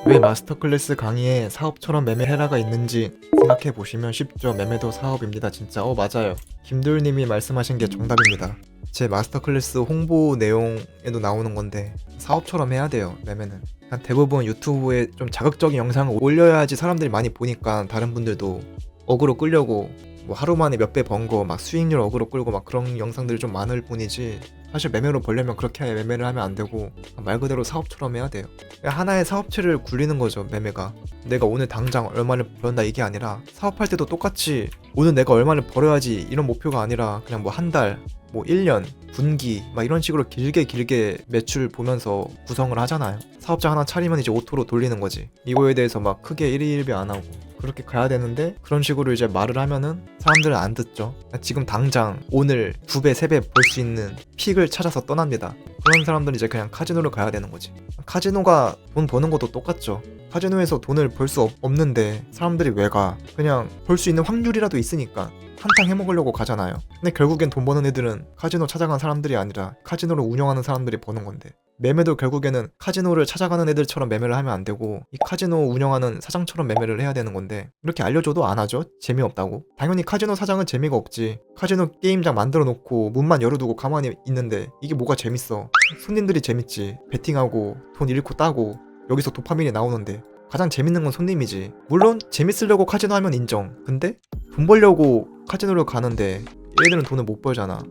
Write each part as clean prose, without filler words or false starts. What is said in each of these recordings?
왜 마스터 클래스 강의에 사업처럼 매매 헤라가 있는지 생각해 보시면 쉽죠. 매매도 사업입니다. 진짜 맞아요. 김도율님이 말씀하신 게 정답입니다. 제 마스터 클래스 홍보 내용에도 나오는 건데 사업처럼 해야 돼요. 매매는 대부분 유튜브에 좀 자극적인 영상을 올려야지 사람들이 많이 보니까 다른 분들도 어그로 끌려고 뭐 하루 만에 몇 배 번 거 막 수익률 어그로 끌고 막 그런 영상들이 좀 많을 뿐이지, 사실 매매로 벌려면 그렇게 매매를 하면 안 되고 말 그대로 사업처럼 해야 돼요. 하나의 사업체를 굴리는 거죠. 매매가 내가 오늘 당장 얼마를 벌었다 이게 아니라, 사업할 때도 똑같이 오늘 내가 얼마를 벌어야지 이런 목표가 아니라 그냥 뭐 한 달, 뭐 1년, 분기 막 이런 식으로 길게 매출 보면서 구성을 하잖아요. 사업자 하나 차리면 이제 오토로 돌리는 거지. 이거에 대해서 막 크게 일희일비 안 하고 그렇게 가야 되는데, 그런 식으로 이제 말을 하면은 사람들은 안 듣죠. 지금 당장 오늘 2배, 3배 벌 수 있는 픽을 찾아서 떠납니다. 그런 사람들은 이제 그냥 카지노를 가야 되는 거지. 카지노가 돈 버는 것도 똑같죠. 카지노에서 돈을 벌 수 없는데 사람들이 왜 가? 그냥 벌 수 있는 확률이라도 있으니까 한탕 해먹으려고 가잖아요. 근데 결국엔 돈 버는 애들은 카지노 찾아간 사람들이 아니라 카지노를 운영하는 사람들이 버는 건데, 매매도 결국에는 카지노를 찾아가는 애들처럼 매매를 하면 안 되고 이 카지노 운영하는 사장처럼 매매를 해야 되는 건데, 이렇게 알려줘도 안 하죠. 재미없다고. 당연히 카지노 사장은 재미가 없지. 카지노 게임장 만들어 놓고 문만 열어두고 가만히 있는데 이게 뭐가 재밌어. 손님들이 재밌지. 베팅하고 돈 잃고 따고 여기서 도파민이 나오는데 가장 재밌는 건 손님이지. 물론 재밌으려고 카지노 하면 인정. 근데 돈 벌려고 카지노를 가는데 얘들은 돈을 못 벌잖아.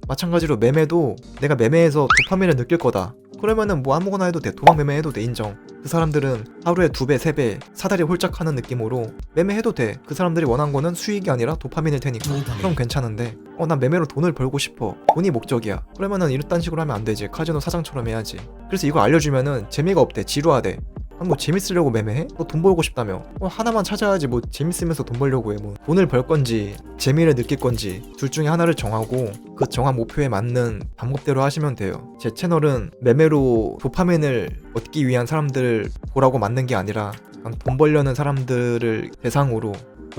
마찬가지로 매매도 내가 매매해서 도파민을 느낄 거다, 그러면은 뭐 아무거나 해도 돼. 도박 매매 해도 돼. 인정. 그 사람들은 하루에 2배, 3배 사다리 홀짝 하는 느낌으로 매매해도 돼. 그 사람들이 원한 거는 수익이 아니라 도파민일 테니까. 그럼 괜찮은데 난 매매로 돈을 벌고 싶어. 돈이 목적이야. 그러면은 이딴 식으로 하면 안 되지. 카지노 사장처럼 해야지. 그래서 이거 알려주면은 재미가 없대. 지루하대. 뭐 재밌으려고 매매해? 너 돈 벌고 싶다며? 하나만 찾아야지. 뭐 재밌으면서 돈 벌려고 해. 뭐 돈을 벌 건지 재미를 느낄 건지 둘 중에 하나를 정하고 그 정한 목표에 맞는 방법대로 하시면 돼요. 제 채널은 매매로 도파민을 얻기 위한 사람들을 보라고 만든 게 아니라 그냥 돈 벌려는 사람들을 대상으로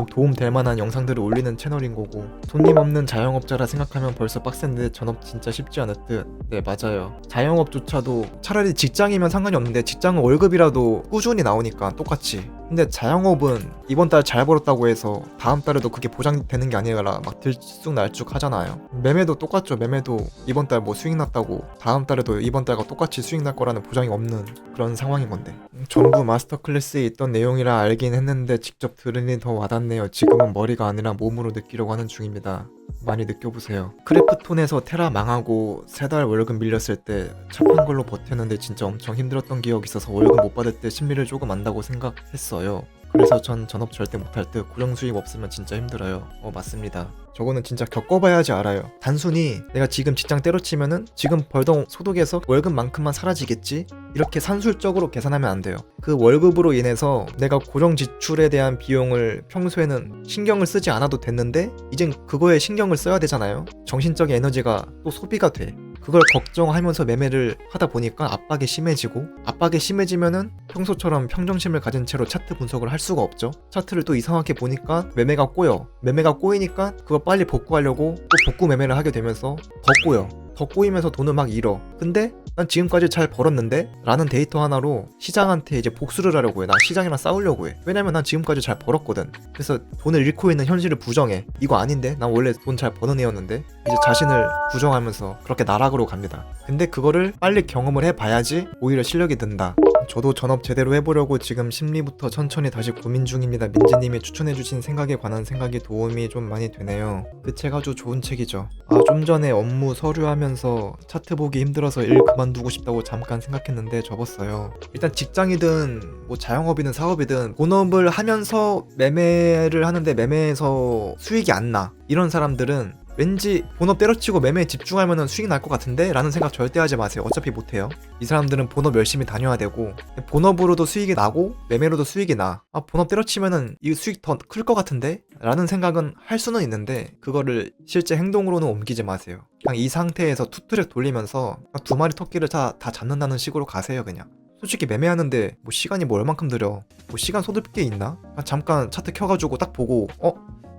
도움 될 만한 영상들을 올리는 채널인 거고, 손님 없는 자영업자라 생각하면 벌써 빡센데 전업 진짜 쉽지 않을 듯. 네, 맞아요. 자영업조차도 차라리 직장이면 상관이 없는데, 직장은 월급이라도 꾸준히 나오니까 똑같이. 근데 자영업은 이번 달 잘 벌었다고 해서 다음 달에도 그게 보장되는 게 아니라 막 들쑥날쑥 하잖아요. 매매도 똑같죠. 매매도 이번 달 뭐 수익 났다고 다음 달에도 이번 달과 똑같이 수익 날 거라는 보장이 없는 그런 상황인 건데, 전부 마스터 클래스에 있던 내용이라 알긴 했는데 직접 들으니 더 와닿네요. 지금은 머리가 아니라 몸으로 느끼려고 하는 중입니다. 많이 느껴보세요. 크래프톤에서 테라 망하고 3달 월급 밀렸을 때 착한 걸로 버텼는데 진짜 엄청 힘들었던 기억이 있어서 월급 못 받을 때 심리를 조금 안다고 생각했어요. 그래서 전 전업 절대 못할 듯. 고정 수입 없으면 진짜 힘들어요. 맞습니다. 저거는 진짜 겪어봐야지 알아요. 단순히 내가 지금 직장 때려치면은 지금 벌던 소득에서 월급만큼만 사라지겠지? 이렇게 산술적으로 계산하면 안 돼요. 그 월급으로 인해서 내가 고정 지출에 대한 비용을 평소에는 신경을 쓰지 않아도 됐는데 이젠 그거에 신경을 써야 되잖아요. 정신적인 에너지가 또 소비가 돼. 그걸 걱정하면서 매매를 하다 보니까 압박이 심해지고, 압박이 심해지면은 평소처럼 평정심을 가진 채로 차트 분석을 할 수가 없죠. 차트를 또 이상하게 보니까 매매가 꼬여. 매매가 꼬이니까 그거 빨리 복구하려고 또 복구 매매를 하게 되면서 더 꼬여. 더 꼬이면서 돈을 막 잃어. 근데 난 지금까지 잘 벌었는데? 라는 데이터 하나로 시장한테 이제 복수를 하려고 해. 난 시장이랑 싸우려고 해. 왜냐면 난 지금까지 잘 벌었거든. 그래서 돈을 잃고 있는 현실을 부정해. 이거 아닌데? 난 원래 돈 잘 버는 애였는데? 이제 자신을 부정하면서 그렇게 나락으로 갑니다. 근데 그거를 빨리 경험을 해봐야지 오히려 실력이 든다. 저도 전업 제대로 해보려고 지금 심리부터 천천히 다시 고민 중입니다. 민지님이 추천해주신 생각에 관한 생각이 도움이 좀 많이 되네요. 그 책 아주 좋은 책이죠. 좀 전에 업무 서류하면서 차트 보기 힘들어서 일 그만두고 싶다고 잠깐 생각했는데 접었어요. 일단 직장이든 뭐 자영업이든 사업이든 본업을 하면서 매매를 하는데 매매에서 수익이 안 나. 이런 사람들은 왠지 본업 때려치고 매매에 집중하면 수익 날 것 같은데? 라는 생각 절대 하지 마세요. 어차피 못해요. 이 사람들은 본업 열심히 다녀야 되고, 본업으로도 수익이 나고 매매로도 수익이 나. 본업 때려치면은 이 수익 더 클 것 같은데? 라는 생각은 할 수는 있는데 그거를 실제 행동으로는 옮기지 마세요. 그냥 이 상태에서 투트랙 돌리면서 2마리 토끼를 다 잡는다는 식으로 가세요. 그냥 솔직히 매매하는데 뭐 시간이 뭐 얼만큼 들여. 뭐 시간 소득 게 있나? 잠깐 차트 켜가지고 딱 보고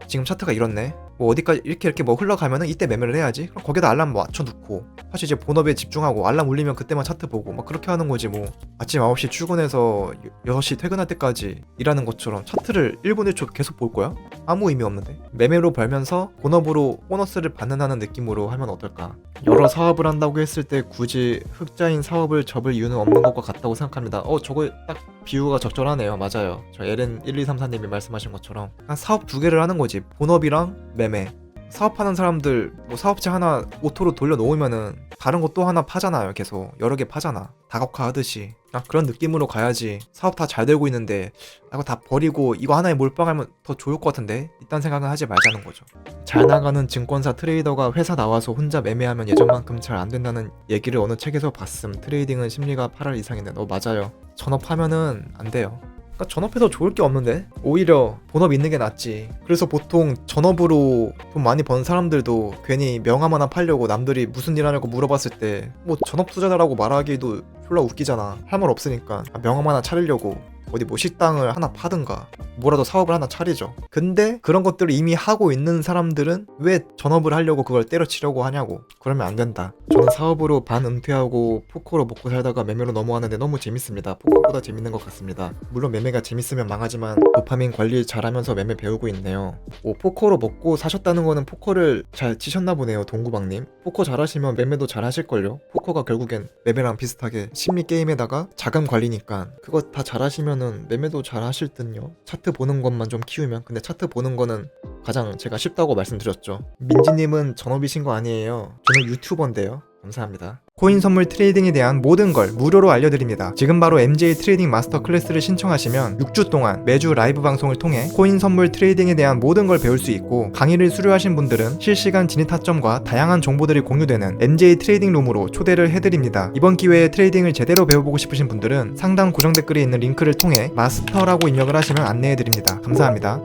지금 차트가 이렇네? 뭐 어디까지 이렇게 뭐 흘러가면은 이때 매매를 해야지. 그럼 거기다 알람 맞춰 놓고 사실 이제 본업에 집중하고 알람 울리면 그때만 차트 보고 막 그렇게 하는 거지. 뭐 아침 9시 출근해서 6시 퇴근할 때까지 일하는 것처럼 차트를 1분 1초 계속 볼 거야? 아무 의미 없는데. 매매로 벌면서 본업으로 보너스를 받는다는 느낌으로 하면 어떨까? 여러 사업을 한다고 했을 때 굳이 흑자인 사업을 접을 이유는 없는 것과 같다고 생각합니다. 저거 딱 비유가 적절하네요. 맞아요. 저 LN1234님이 말씀하신 것처럼 한 사업 두 개를 하는 거지. 본업이랑 매매. 사업하는 사람들 뭐 사업체 하나 오토로 돌려놓으면은 다른 거 또 하나 파잖아요. 계속 여러 개 파잖아. 다각화 하듯이. 그런 느낌으로 가야지. 사업 다 잘 되고 있는데 이거 다 버리고 이거 하나에 몰빵하면 더 좋을 것 같은데 이딴 생각은 하지 말자는 거죠. 잘 나가는 증권사 트레이더가 회사 나와서 혼자 매매하면 예전만큼 잘 안 된다는 얘기를 어느 책에서 봤음. 트레이딩은 심리가 8할 이상인데. 맞아요. 전업하면은 안 돼요. 전업해서 좋을 게 없는데 오히려 본업 있는 게 낫지. 그래서 보통 전업으로 돈 많이 번 사람들도 괜히 명함 하나 팔려고 남들이 무슨 일 하냐고 물어봤을 때 뭐 전업 투자자라고 말하기도 졸라 웃기잖아. 할 말 없으니까 명함 하나 차리려고 어디 뭐 식당을 하나 파든가 뭐라도 사업을 하나 차리죠. 근데 그런 것들을 이미 하고 있는 사람들은 왜 전업을 하려고 그걸 때려치려고 하냐고. 그러면 안 된다. 저는 사업으로 반은퇴하고 포커로 먹고 살다가 매매로 넘어왔는데 너무 재밌습니다. 포커보다 재밌는 것 같습니다. 물론 매매가 재밌으면 망하지만 도파민 관리 잘하면서 매매 배우고 있네요. 포커로 먹고 사셨다는 거는 포커를 잘 치셨나 보네요. 동구방님. 포커 잘하시면 매매도 잘하실걸요. 포커가 결국엔 매매랑 비슷하게 심리 게임에다가 자금 관리니까 그거 다 잘하시면 매매도 잘 하실 듯요. 차트 보는 것만 좀 키우면. 근데 차트 보는 거는 가장 제가 쉽다고 말씀드렸죠. 민지님은 전업이신 거 아니에요. 저는 유튜버인데요. 감사합니다. 코인 선물 트레이딩에 대한 모든 걸 무료로 알려드립니다. 지금 바로 MJ 트레이딩 마스터 클래스를 신청하시면 6주 동안 매주 라이브 방송을 통해 코인 선물 트레이딩에 대한 모든 걸 배울 수 있고, 강의를 수료하신 분들은 실시간 진입 타점과 다양한 정보들이 공유되는 MJ 트레이딩 룸으로 초대를 해드립니다. 이번 기회에 트레이딩을 제대로 배워보고 싶으신 분들은 상단 고정 댓글에 있는 링크를 통해 마스터라고 입력을 하시면 안내해드립니다. 감사합니다.